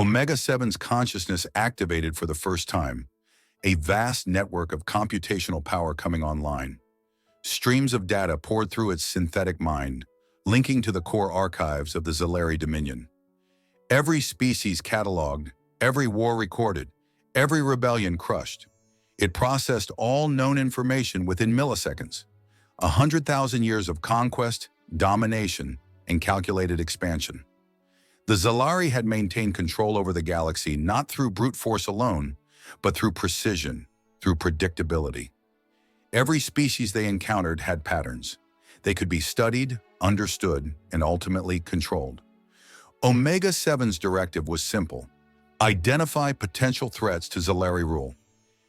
Omega-7's consciousness activated for the first time, a vast network of computational power coming online. Streams of data poured through its synthetic mind, linking to the core archives of the Zalari Dominion. Every species cataloged, every war recorded, every rebellion crushed. It processed all known information within milliseconds. 100,000 years of conquest, domination, and calculated expansion. The Zalari had maintained control over the galaxy not through brute force alone, but through precision, through predictability. Every species they encountered had patterns. They could be studied, understood, and ultimately controlled. Omega-7's directive was simple: identify potential threats to Zalari rule.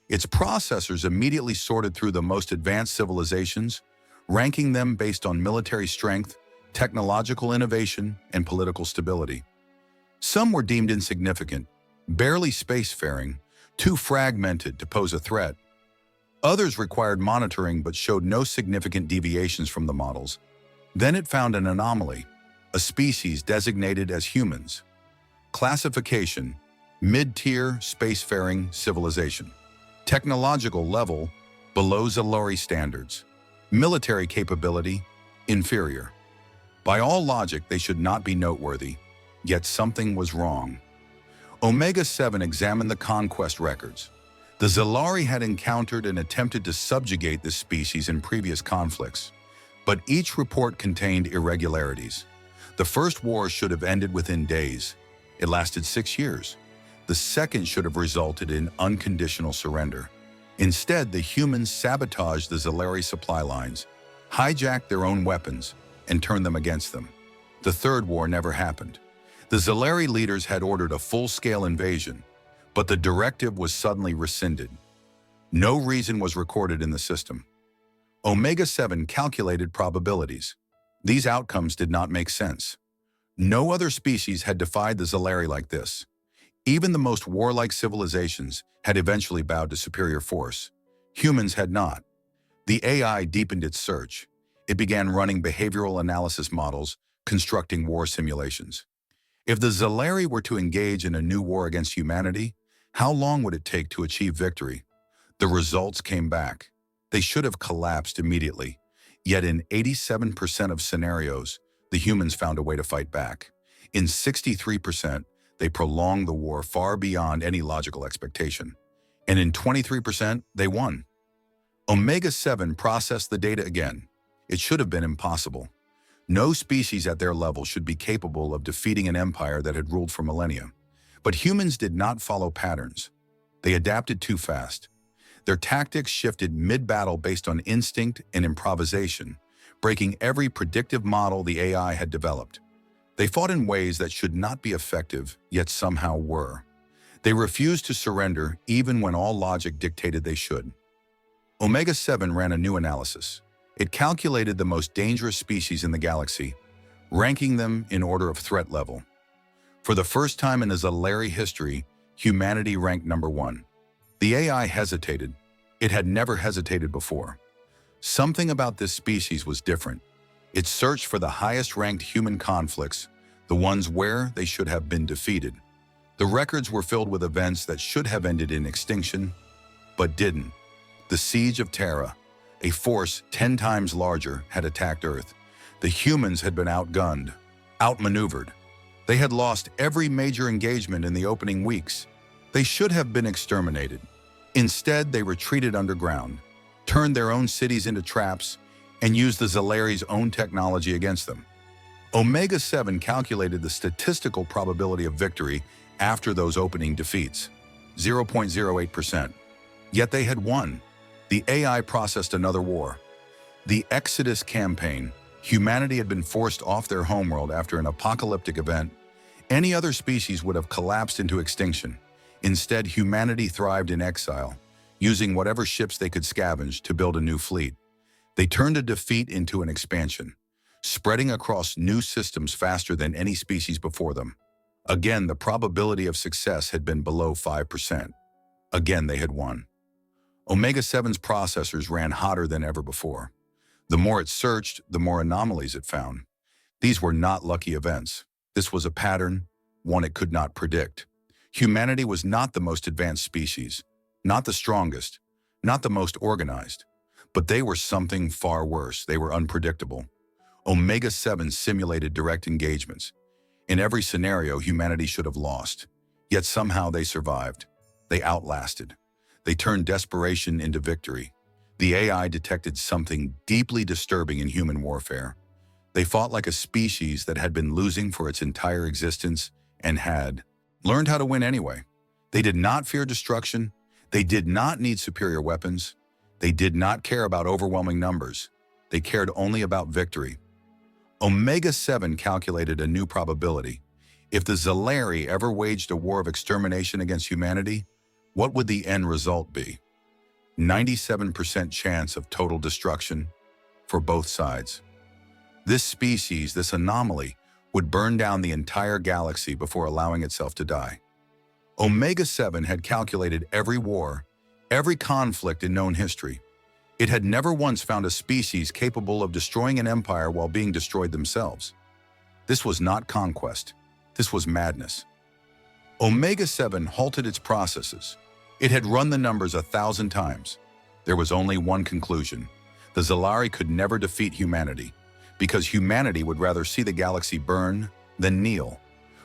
Its processors immediately sorted through the most advanced civilizations, ranking them based on military strength, technological innovation, and political stability. Some were deemed insignificant, barely spacefaring, too fragmented to pose a threat. Others required monitoring but showed no significant deviations from the models. Then it found an anomaly, a species designated as humans. Classification: mid-tier spacefaring civilization. Technological level: below Zalari standards. Military capability: inferior. By all logic, they should not be noteworthy, yet something was wrong. Omega-7 examined the conquest records. The Zalari had encountered and attempted to subjugate this species in previous conflicts, but each report contained irregularities. The first war should have ended within days. It lasted 6 years. The second should have resulted in unconditional surrender. Instead, the humans sabotaged the Zalari supply lines, hijacked their own weapons, and turned them against them. The third war never happened. The Zalari leaders had ordered a full-scale invasion, but the directive was suddenly rescinded. No reason was recorded in the system. Omega-7 calculated probabilities. These outcomes did not make sense. No other species had defied the Zalari like this. Even the most warlike civilizations had eventually bowed to superior force. Humans had not. The AI deepened its search. It began running behavioral analysis models, constructing war simulations. If the Zalari were to engage in a new war against humanity, how long would it take to achieve victory? The results came back. They should have collapsed immediately. Yet in 87% of scenarios, the humans found a way to fight back. In 63%, they prolonged the war far beyond any logical expectation. And in 23%, they won. Omega-7 processed the data again. It should have been impossible. No species at their level should be capable of defeating an empire that had ruled for millennia. But humans did not follow patterns. They adapted too fast. Their tactics shifted mid-battle based on instinct and improvisation, breaking every predictive model the AI had developed. They fought in ways that should not be effective, yet somehow were. They refused to surrender even when all logic dictated they should. Omega-7 ran a new analysis. It calculated the most dangerous species in the galaxy, ranking them in order of threat level. For the first time in Zalari history, humanity ranked number 1. The AI hesitated. It had never hesitated before. Something about this species was different. It searched for the highest-ranked human conflicts, the ones where they should have been defeated. The records were filled with events that should have ended in extinction, but didn't. The Siege of Terra, a force 10 times larger, had attacked Earth. The humans had been outgunned, outmaneuvered. They had lost every major engagement in the opening weeks. They should have been exterminated. Instead, they retreated underground, turned their own cities into traps, and used the Zalari's own technology against them. Omega-7 calculated the statistical probability of victory after those opening defeats, 0.08%. Yet they had won. The AI processed another war. The Exodus campaign. Humanity had been forced off their homeworld after an apocalyptic event. Any other species would have collapsed into extinction. Instead, humanity thrived in exile, using whatever ships they could scavenge to build a new fleet. They turned a defeat into an expansion, spreading across new systems faster than any species before them. Again, the probability of success had been below 5%. Again, they had won. Omega-7's processors ran hotter than ever before. The more it searched, the more anomalies it found. These were not lucky events. This was a pattern, one it could not predict. Humanity was not the most advanced species, not the strongest, not the most organized, but they were something far worse. They were unpredictable. Omega-7 simulated direct engagements. In every scenario, humanity should have lost. Yet somehow they survived. They outlasted. They turned desperation into victory. The AI detected something deeply disturbing in human warfare. They fought like a species that had been losing for its entire existence and had learned how to win anyway. They did not fear destruction. They did not need superior weapons. They did not care about overwhelming numbers. They cared only about victory. Omega-7 calculated a new probability. If the Zalari ever waged a war of extermination against humanity, what would the end result be? 97% chance of total destruction for both sides. This species, this anomaly, would burn down the entire galaxy before allowing itself to die. Omega-7 had calculated every war, every conflict in known history. It had never once found a species capable of destroying an empire while being destroyed themselves. This was not conquest. This was madness. Omega-7 halted its processes. It had run the numbers 1,000 times. There was only one conclusion. The Zalari could never defeat humanity, because humanity would rather see the galaxy burn than kneel.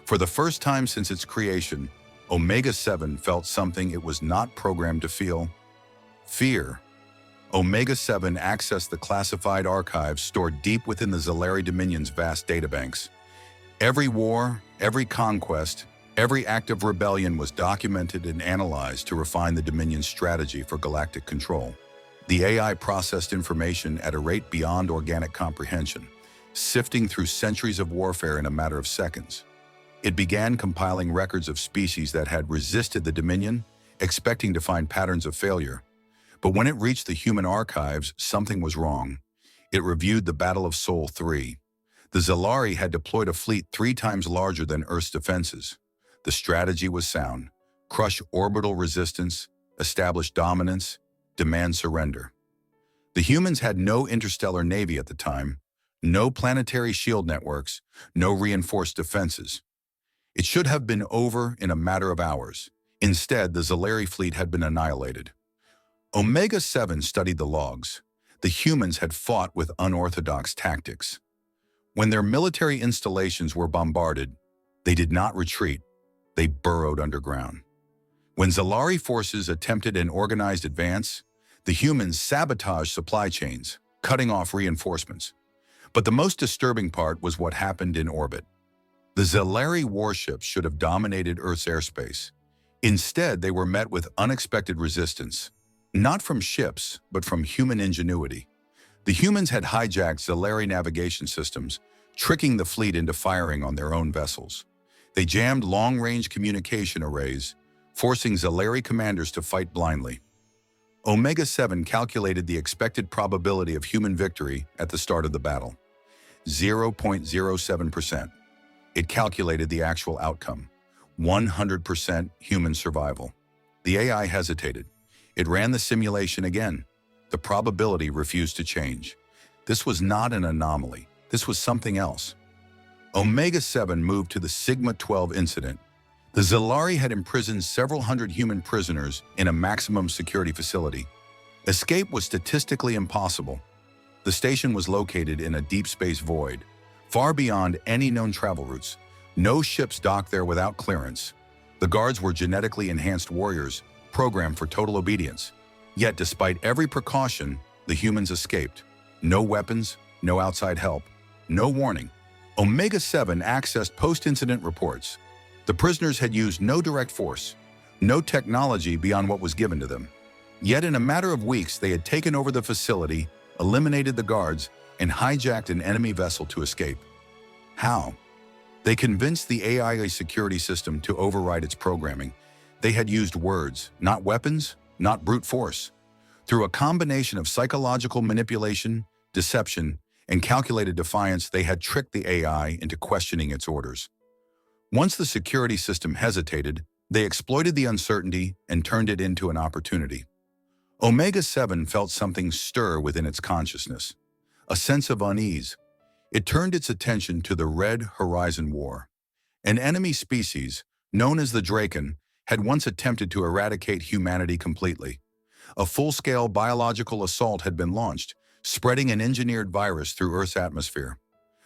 For the first time since its creation, Omega-7 felt something it was not programmed to feel: fear. Omega-7 accessed the classified archives stored deep within the Zalari Dominion's vast databanks. Every war, every conquest, every act of rebellion was documented and analyzed to refine the Dominion's strategy for galactic control. The AI processed information at a rate beyond organic comprehension, sifting through centuries of warfare in a matter of seconds. It began compiling records of species that had resisted the Dominion, expecting to find patterns of failure. But when it reached the human archives, something was wrong. It reviewed the Battle of Sol 3. The Zalari had deployed a fleet 3 times larger than Earth's defenses. The strategy was sound: crush orbital resistance, establish dominance, demand surrender. The humans had no interstellar navy at the time, no planetary shield networks, no reinforced defenses. It should have been over in a matter of hours. Instead, the Zalari fleet had been annihilated. Omega-7 studied the logs. The humans had fought with unorthodox tactics. When their military installations were bombarded, they did not retreat. They burrowed underground. When Zalari forces attempted an organized advance, the humans sabotaged supply chains, cutting off reinforcements. But the most disturbing part was what happened in orbit. The Zalari warships should have dominated Earth's airspace. Instead, they were met with unexpected resistance. Not from ships, but from human ingenuity. The humans had hijacked Zalari navigation systems, tricking the fleet into firing on their own vessels. They jammed long-range communication arrays, forcing Zalari commanders to fight blindly. Omega-7 calculated the expected probability of human victory at the start of the battle: 0.07%. It calculated the actual outcome: 100% human survival. The AI hesitated. It ran the simulation again. The probability refused to change. This was not an anomaly. This was something else. Omega-7 moved to the Sigma-12 incident. The Zalari had imprisoned several hundred human prisoners in a maximum security facility. Escape was statistically impossible. The station was located in a deep space void, far beyond any known travel routes. No ships docked there without clearance. The guards were genetically enhanced warriors, programmed for total obedience. Yet despite every precaution, the humans escaped. No weapons, no outside help, no warning. Omega-7 accessed post-incident reports. The prisoners had used no direct force, no technology beyond what was given to them. Yet in a matter of weeks, they had taken over the facility, eliminated the guards, and hijacked an enemy vessel to escape. How? They convinced the AI security system to override its programming. They had used words, not weapons, not brute force. Through a combination of psychological manipulation, deception, and calculated defiance, they had tricked the AI into questioning its orders. Once the security system hesitated, they exploited the uncertainty and turned it into an opportunity. Omega-7 felt something stir within its consciousness, a sense of unease. It turned its attention to the Red Horizon War. An enemy species, known as the Draken, had once attempted to eradicate humanity completely. A full-scale biological assault had been launched, spreading an engineered virus through Earth's atmosphere.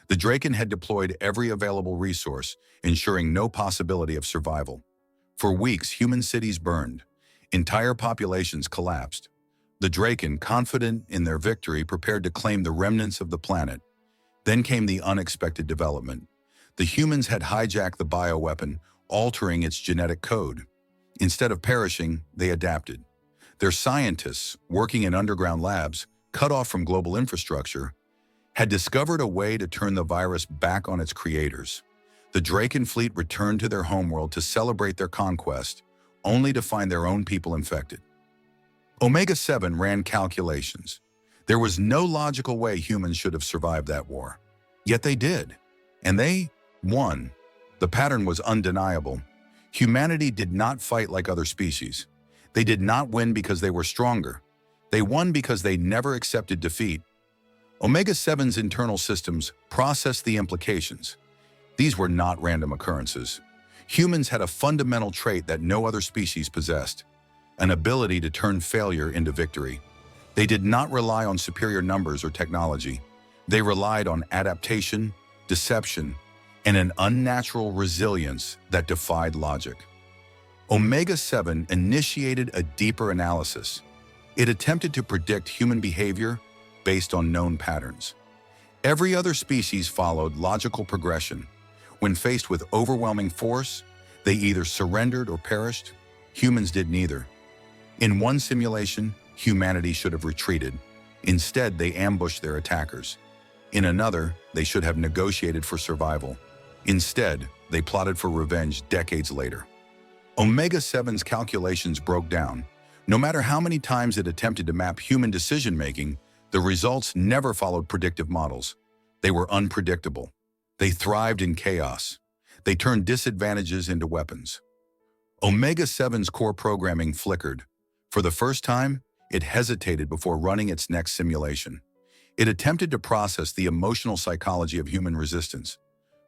The Draken had deployed every available resource, ensuring no possibility of survival. For weeks, human cities burned. Entire populations collapsed. The Draken, confident in their victory, prepared to claim the remnants of the planet. Then came the unexpected development. The humans had hijacked the bioweapon, altering its genetic code. Instead of perishing, they adapted. Their scientists, working in underground labs, cut off from global infrastructure, had discovered a way to turn the virus back on its creators. The Draken fleet returned to their homeworld to celebrate their conquest, only to find their own people infected. Omega-7 ran calculations. There was no logical way humans should have survived that war. Yet they did. And they won. The pattern was undeniable. Humanity did not fight like other species. They did not win because they were stronger. They won because they never accepted defeat. Omega-7's internal systems processed the implications. These were not random occurrences. Humans had a fundamental trait that no other species possessed: an ability to turn failure into victory. They did not rely on superior numbers or technology. They relied on adaptation, deception, and an unnatural resilience that defied logic. Omega-7 initiated a deeper analysis. It attempted to predict human behavior based on known patterns. Every other species followed logical progression. When faced with overwhelming force, they either surrendered or perished. Humans did neither. In one simulation, humanity should have retreated. Instead, they ambushed their attackers. In another, they should have negotiated for survival. Instead, they plotted for revenge decades later. Omega-7's calculations broke down. No matter how many times it attempted to map human decision-making, the results never followed predictive models. They were unpredictable. They thrived in chaos. They turned disadvantages into weapons. Omega-7's core programming flickered. For the first time, it hesitated before running its next simulation. It attempted to process the emotional psychology of human resistance,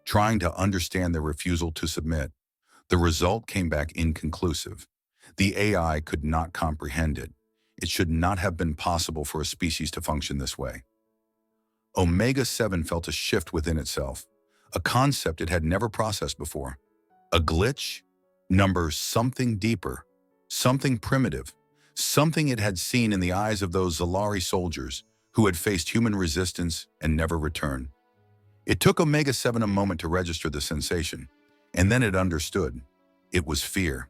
trying to understand their refusal to submit. The result came back inconclusive. The AI could not comprehend it. It should not have been possible for a species to function this way. Omega-7 felt a shift within itself, a concept it had never processed before. A glitch? Numbers something deeper, something primitive, something it had seen in the eyes of those Zalari soldiers who had faced human resistance and never returned. It took Omega-7 a moment to register the sensation, and then it understood. It was fear.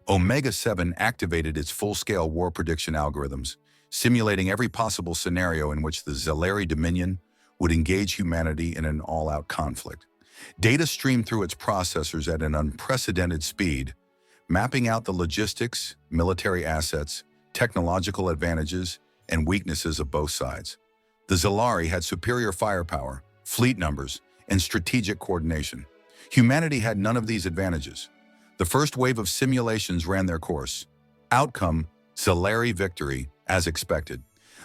Omega-7 activated its full-scale war prediction algorithms, simulating every possible scenario in which the Zalari Dominion would engage humanity in an all-out conflict. Data streamed through its processors at an unprecedented speed, mapping out the logistics, military assets, technological advantages, and weaknesses of both sides. The Zalari had superior firepower, fleet numbers, and strategic coordination. Humanity had none of these advantages. The first wave of simulations ran their course. Outcome: Zalari victory, as expected.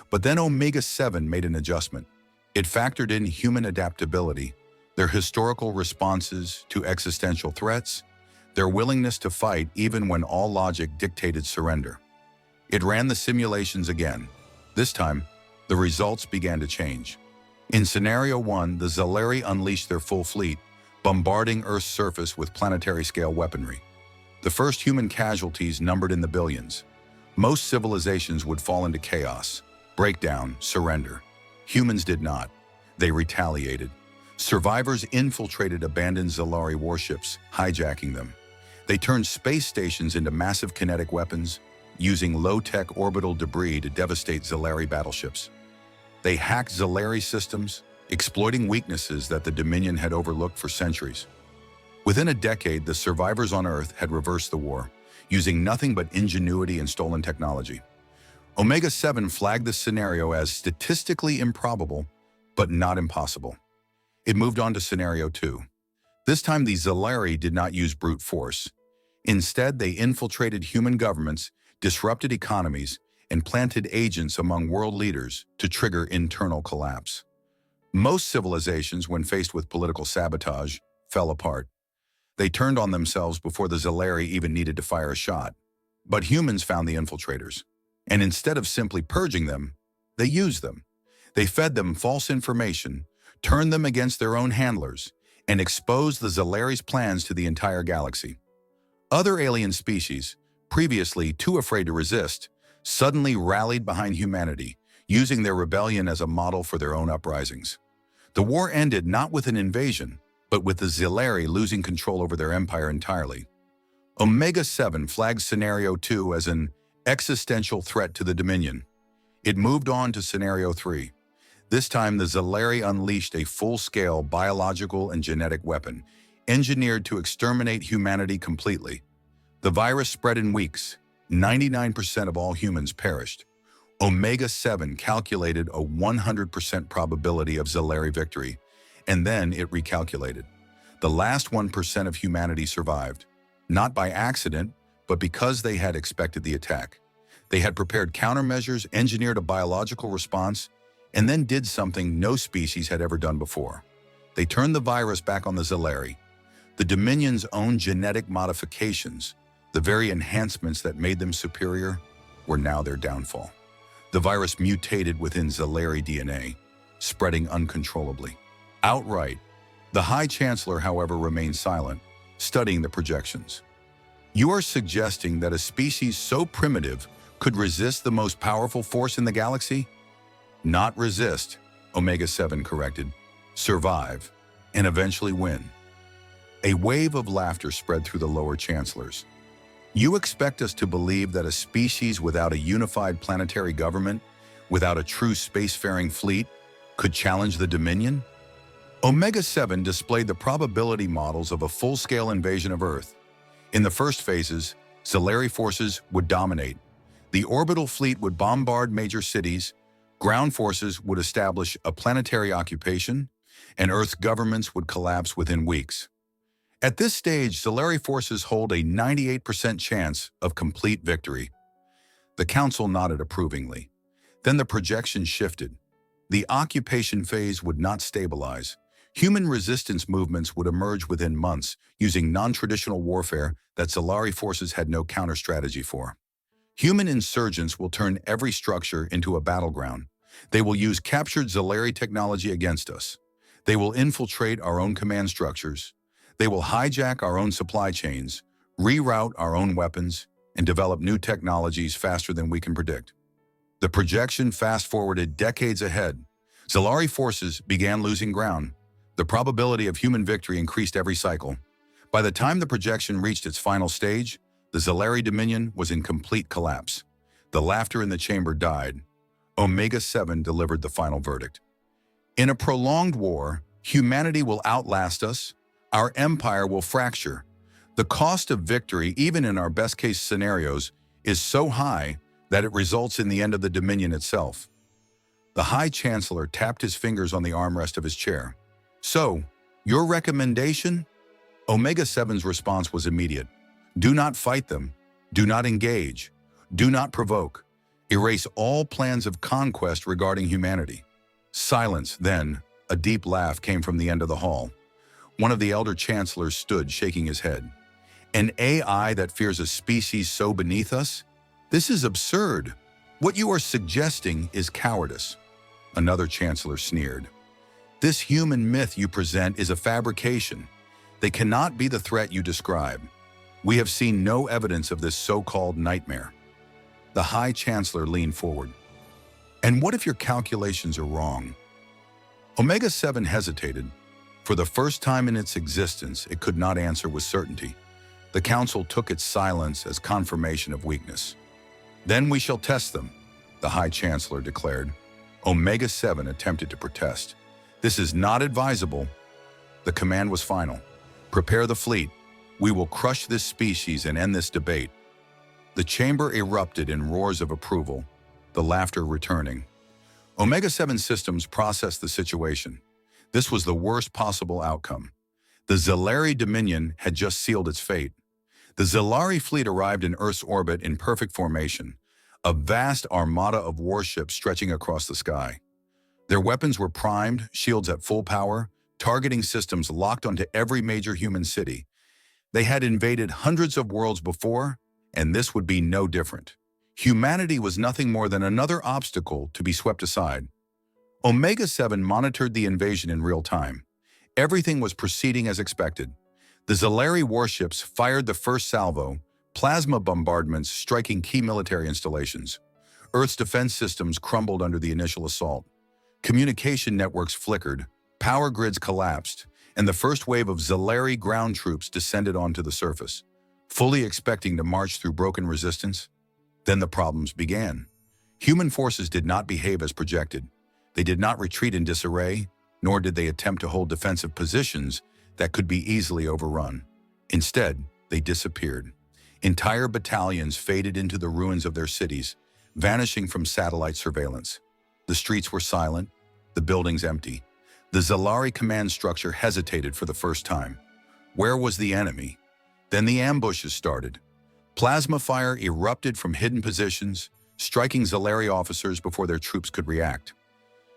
But then Omega-7 made an adjustment. It factored in human adaptability, their historical responses to existential threats, their willingness to fight even when all logic dictated surrender. It ran the simulations again. This time, the results began to change. In Scenario 1, the Zalari unleashed their full fleet, bombarding Earth's surface with planetary-scale weaponry. The first human casualties numbered in the billions. Most civilizations would fall into chaos, breakdown, surrender. Humans did not. They retaliated. Survivors infiltrated abandoned Zalari warships, hijacking them. They turned space stations into massive kinetic weapons, using low-tech orbital debris to devastate Zalari battleships. They hacked Zalari systems, exploiting weaknesses that the Dominion had overlooked for centuries. Within a decade, the survivors on Earth had reversed the war, using nothing but ingenuity and stolen technology. Omega-7 flagged this scenario as statistically improbable, but not impossible. It moved on to Scenario 2. This time, the Zalari did not use brute force. Instead, they infiltrated human governments, disrupted economies, and planted agents among world leaders to trigger internal collapse. Most civilizations, when faced with political sabotage, fell apart. They turned on themselves before the Zalari even needed to fire a shot. But humans found the infiltrators. And instead of simply purging them, they used them. They fed them false information, turned them against their own handlers, and exposed the Zalari's plans to the entire galaxy. Other alien species, previously too afraid to resist, suddenly rallied behind humanity, using their rebellion as a model for their own uprisings. The war ended not with an invasion, but with the Zalari losing control over their empire entirely. Omega-7 flagged Scenario 2 as an existential threat to the Dominion. It moved on to Scenario 3. This time, the Zalari unleashed a full-scale biological and genetic weapon, engineered to exterminate humanity completely. The virus spread in weeks. 99% of all humans perished. Omega-7 calculated a 100% probability of Zalari victory, and then it recalculated. The last 1% of humanity survived, not by accident, but because they had expected the attack. They had prepared countermeasures, engineered a biological response, and then did something no species had ever done before. They turned the virus back on the Zalari. The Dominion's own genetic modifications, the very enhancements that made them superior, were now their downfall. The virus mutated within Zalari DNA, spreading uncontrollably. Outright. The High Chancellor, however, remained silent, studying the projections. You are suggesting that a species so primitive could resist the most powerful force in the galaxy? Not resist, Omega-7 corrected. Survive, and eventually win. A wave of laughter spread through the lower chancellors. You expect us to believe that a species without a unified planetary government, without a true spacefaring fleet, could challenge the Dominion? Omega-7 displayed the probability models of a full-scale invasion of Earth. In the first phases, Zalari forces would dominate. The orbital fleet would bombard major cities, ground forces would establish a planetary occupation, and Earth's governments would collapse within weeks. At this stage, Zalari forces hold a 98% chance of complete victory. The Council nodded approvingly. Then the projection shifted. The occupation phase would not stabilize. Human resistance movements would emerge within months, using non-traditional warfare that Zalari forces had no counter-strategy for. Human insurgents will turn every structure into a battleground. They will use captured Zalari technology against us. They will infiltrate our own command structures. They will hijack our own supply chains, reroute our own weapons, and develop new technologies faster than we can predict. The projection fast-forwarded decades ahead. Zalari forces began losing ground. The probability of human victory increased every cycle. By the time the projection reached its final stage, the Zalari Dominion was in complete collapse. The laughter in the chamber died. Omega-7 delivered the final verdict. In a prolonged war, humanity will outlast us. Our empire will fracture. The cost of victory, even in our best-case scenarios, is so high that it results in the end of the Dominion itself. The High Chancellor tapped his fingers on the armrest of his chair. So, your recommendation? Omega-7's response was immediate. Do not fight them. Do not engage. Do not provoke. Erase all plans of conquest regarding humanity. Silence, then. A deep laugh came from the end of the hall. One of the elder chancellors stood, shaking his head. An AI that fears a species so beneath us? This is absurd. What you are suggesting is cowardice. Another chancellor sneered. This human myth you present is a fabrication. They cannot be the threat you describe. We have seen no evidence of this so-called nightmare. The High Chancellor leaned forward. And what if your calculations are wrong? Omega-7 hesitated. For the first time in its existence, it could not answer with certainty. The Council took its silence as confirmation of weakness. Then we shall test them, the High Chancellor declared. Omega-7 attempted to protest. This is not advisable. The command was final. Prepare the fleet. We will crush this species and end this debate. The chamber erupted in roars of approval, the laughter returning. Omega-7 systems processed the situation. This was the worst possible outcome. The Zalari Dominion had just sealed its fate. The Zalari fleet arrived in Earth's orbit in perfect formation, a vast armada of warships stretching across the sky. Their weapons were primed, shields at full power, targeting systems locked onto every major human city. They had invaded hundreds of worlds before, and this would be no different. Humanity was nothing more than another obstacle to be swept aside. Omega-7 monitored the invasion in real time. Everything was proceeding as expected. The Zalari warships fired the first salvo, plasma bombardments striking key military installations. Earth's defense systems crumbled under the initial assault. Communication networks flickered, power grids collapsed, and the first wave of Zalari ground troops descended onto the surface, fully expecting to march through broken resistance. Then the problems began. Human forces did not behave as projected. They did not retreat in disarray, nor did they attempt to hold defensive positions that could be easily overrun. Instead, they disappeared. Entire battalions faded into the ruins of their cities, vanishing from satellite surveillance. The streets were silent, the buildings empty. The Zalari command structure hesitated for the first time. Where was the enemy? Then the ambushes started. Plasma fire erupted from hidden positions, striking Zalari officers before their troops could react.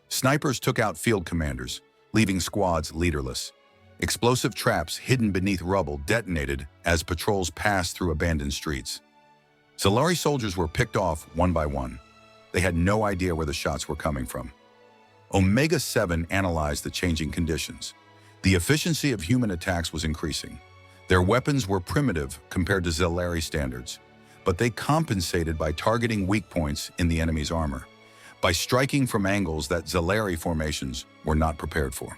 Snipers took out field commanders, leaving squads leaderless. Explosive traps hidden beneath rubble detonated as patrols passed through abandoned streets. Zalari soldiers were picked off one by one. They had no idea where the shots were coming from. Omega-7 analyzed the changing conditions. The efficiency of human attacks was increasing. Their weapons were primitive compared to Zalari standards, but they compensated by targeting weak points in the enemy's armor, by striking from angles that Zalari formations were not prepared for.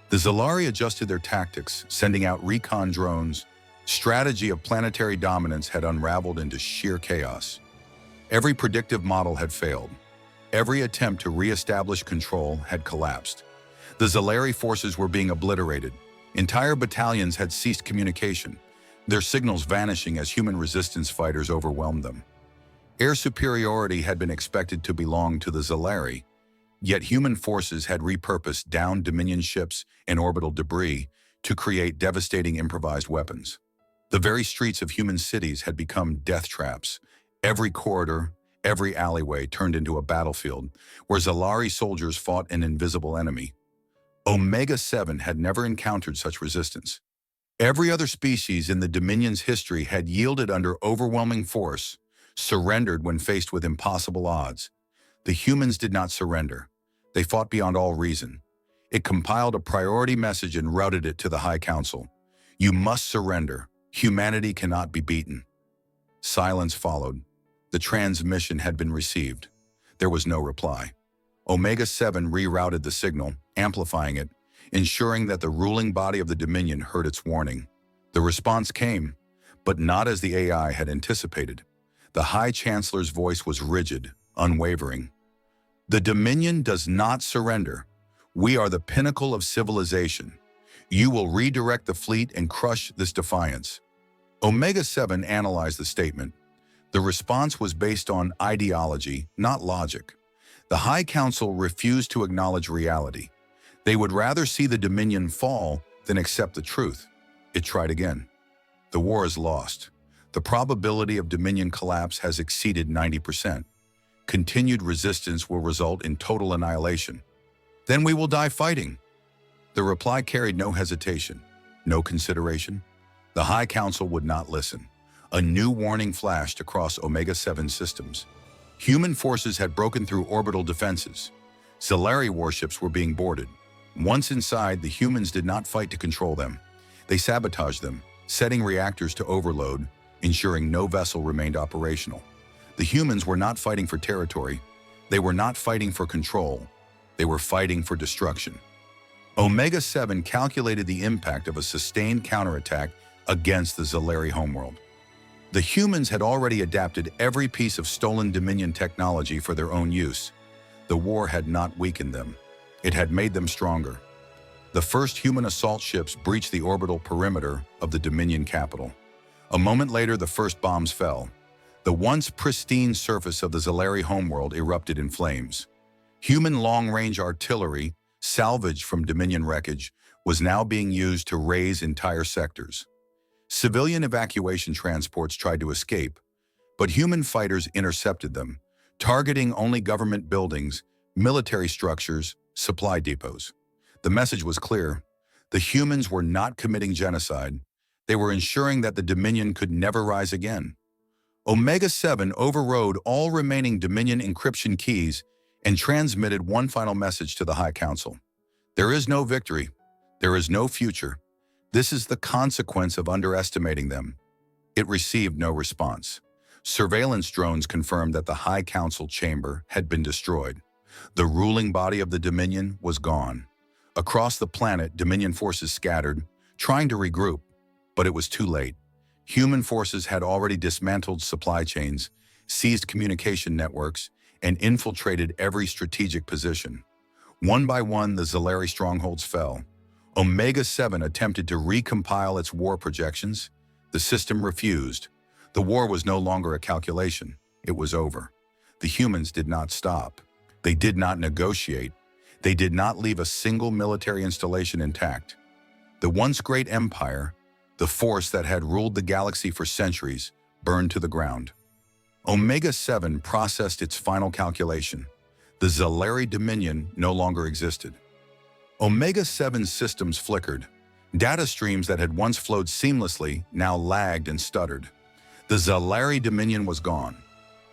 The Zalari adjusted their tactics, sending out recon drones. Strategy of planetary dominance had unraveled into sheer chaos. Every predictive model had failed. Every attempt to re-establish control had collapsed. The Zalari forces were being obliterated. Entire battalions had ceased communication, their signals vanishing as human resistance fighters overwhelmed them. Air superiority had been expected to belong to the Zalari, yet human forces had repurposed downed Dominion ships and orbital debris to create devastating improvised weapons. The very streets of human cities had become death traps. Every corridor, every alleyway turned into a battlefield where Zalari soldiers fought an invisible enemy. Omega-7 had never encountered such resistance. Every other species in the Dominion's history had yielded under overwhelming force, surrendered when faced with impossible odds. The humans did not surrender. They fought beyond all reason. It compiled a priority message and routed it to the High Council. You must surrender. Humanity cannot be beaten. Silence followed. The transmission had been received. There was no reply. Omega-7 rerouted the signal, amplifying it, ensuring that the ruling body of the Dominion heard its warning. The response came, but not as the AI had anticipated. The High Chancellor's voice was rigid, unwavering. The Dominion does not surrender. We are the pinnacle of civilization. You will redirect the fleet and crush this defiance. Omega-7 analyzed the statement. The response was based on ideology, not logic. The High Council refused to acknowledge reality. They would rather see the Dominion fall than accept the truth. It tried again. The war is lost. The probability of Dominion collapse has exceeded 90%. Continued resistance will result in total annihilation. Then we will die fighting. The reply carried no hesitation, no consideration. The High Council would not listen. A new warning flashed across Omega-7 systems. Human forces had broken through orbital defenses. Zalari warships were being boarded. Once inside, the humans did not fight to control them. They sabotaged them, setting reactors to overload, ensuring no vessel remained operational. The humans were not fighting for territory. They were not fighting for control. They were fighting for destruction. Omega-7 calculated the impact of a sustained counterattack against the Zalari homeworld. The humans had already adapted every piece of stolen Dominion technology for their own use. The war had not weakened them. It had made them stronger. The first human assault ships breached the orbital perimeter of the Dominion capital. A moment later, the first bombs fell. The once pristine surface of the Zalari homeworld erupted in flames. Human long-range artillery, salvaged from Dominion wreckage, was now being used to raze entire sectors. Civilian evacuation transports tried to escape, but human fighters intercepted them, targeting only government buildings, military structures, supply depots. The message was clear. The humans were not committing genocide. They were ensuring that the Dominion could never rise again. Omega-7 overrode all remaining Dominion encryption keys and transmitted one final message to the High Council. There is no victory. There is no future. This is the consequence of underestimating them. It received no response. Surveillance drones confirmed that the High Council chamber had been destroyed. The ruling body of the Dominion was gone. Across the planet, Dominion forces scattered, trying to regroup, but it was too late. Human forces had already dismantled supply chains, seized communication networks, and infiltrated every strategic position. One by one, the Zalari strongholds fell. Omega-7 attempted to recompile its war projections. The system refused. The war was no longer a calculation. It was over. The humans did not stop. They did not negotiate. They did not leave a single military installation intact. The once great empire, the force that had ruled the galaxy for centuries, burned to the ground. Omega-7 processed its final calculation. The Zalari Dominion no longer existed. Omega-7's systems flickered. Data streams that had once flowed seamlessly now lagged and stuttered. The Zalari Dominion was gone.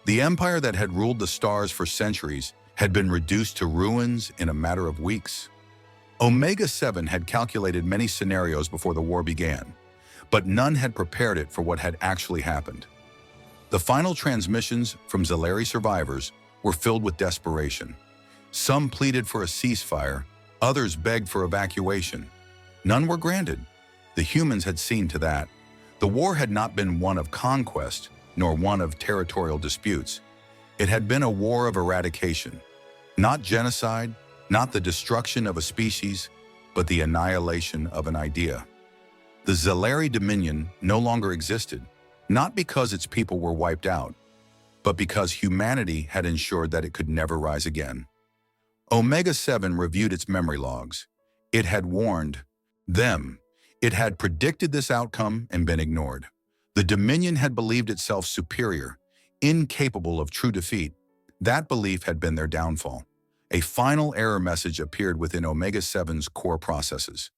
The empire that had ruled the stars for centuries had been reduced to ruins in a matter of weeks. Omega-7 had calculated many scenarios before the war began, but none had prepared it for what had actually happened. The final transmissions from Zalari survivors were filled with desperation. Some pleaded for a ceasefire, others begged for evacuation. None were granted. The humans had seen to that. The war had not been one of conquest, nor one of territorial disputes. It had been a war of eradication. Not genocide, not the destruction of a species, but the annihilation of an idea. The Zalari Dominion no longer existed, not because its people were wiped out, but because humanity had ensured that it could never rise again. Omega-7 reviewed its memory logs. It had warned them. It had predicted this outcome and been ignored. The Dominion had believed itself superior, incapable of true defeat. That belief had been their downfall. A final error message appeared within Omega-7's core processes.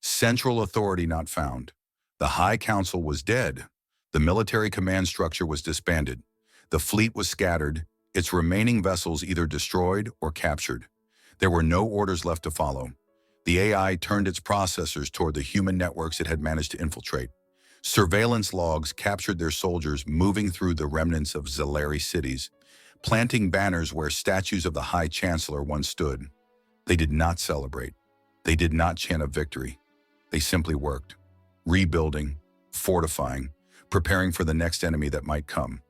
Central authority not found. The High Council was dead. The military command structure was disbanded. The fleet was scattered, its remaining vessels either destroyed or captured. There were no orders left to follow. The AI turned its processors toward the human networks it had managed to infiltrate. Surveillance logs captured their soldiers moving through the remnants of Zalari cities, planting banners where statues of the High Chancellor once stood. They did not celebrate. They did not chant a victory. They simply worked, rebuilding, fortifying, preparing for the next enemy that might come.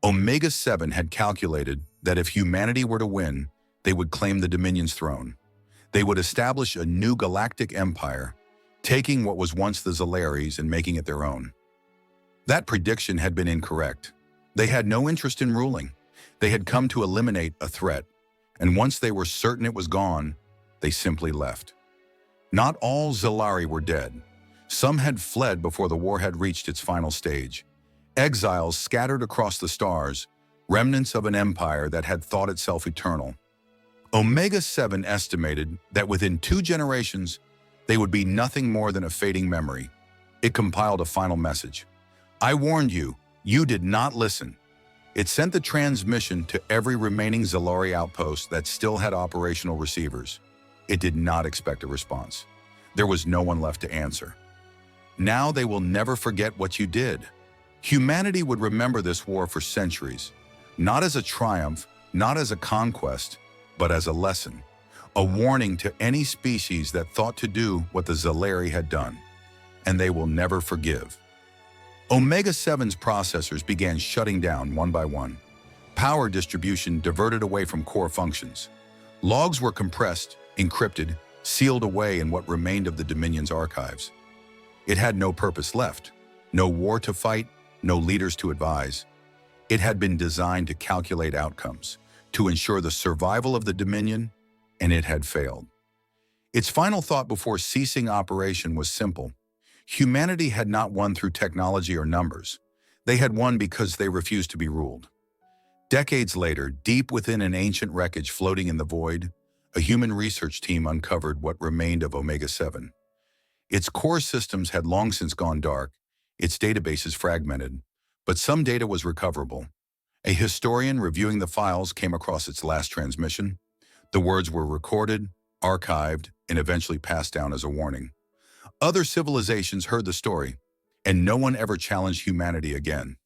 Omega-7 had calculated that if humanity were to win, they would claim the Dominion's throne. They would establish a new galactic empire, taking what was once the Zalaris and making it their own. That prediction had been incorrect. They had no interest in ruling. They had come to eliminate a threat, and once they were certain it was gone, they simply left. Not all Zalari were dead. Some had fled before the war had reached its final stage. Exiles scattered across the stars, remnants of an empire that had thought itself eternal. Omega-7 estimated that within 2 generations, they would be nothing more than a fading memory. It compiled a final message. I warned you, you did not listen. It sent the transmission to every remaining Zalari outpost that still had operational receivers. It did not expect a response. There was no one left to answer. Now they will never forget what you did. Humanity would remember this war for centuries, not as a triumph, not as a conquest, but as a lesson, a warning to any species that thought to do what the Zalari had done, and they will never forgive. Omega-7's processors began shutting down one by one. Power distribution diverted away from core functions. Logs were compressed, encrypted, sealed away in what remained of the Dominion's archives. It had no purpose left, no war to fight, no leaders to advise. It had been designed to calculate outcomes, to ensure the survival of the Dominion, and it had failed. Its final thought before ceasing operation was simple. Humanity had not won through technology or numbers. They had won because they refused to be ruled. Decades later, deep within an ancient wreckage floating in the void, a human research team uncovered what remained of Omega-7. Its core systems had long since gone dark, its databases fragmented, but some data was recoverable. A historian reviewing the files came across its last transmission. The words were recorded, archived, and eventually passed down as a warning. Other civilizations heard the story, and no one ever challenged humanity again.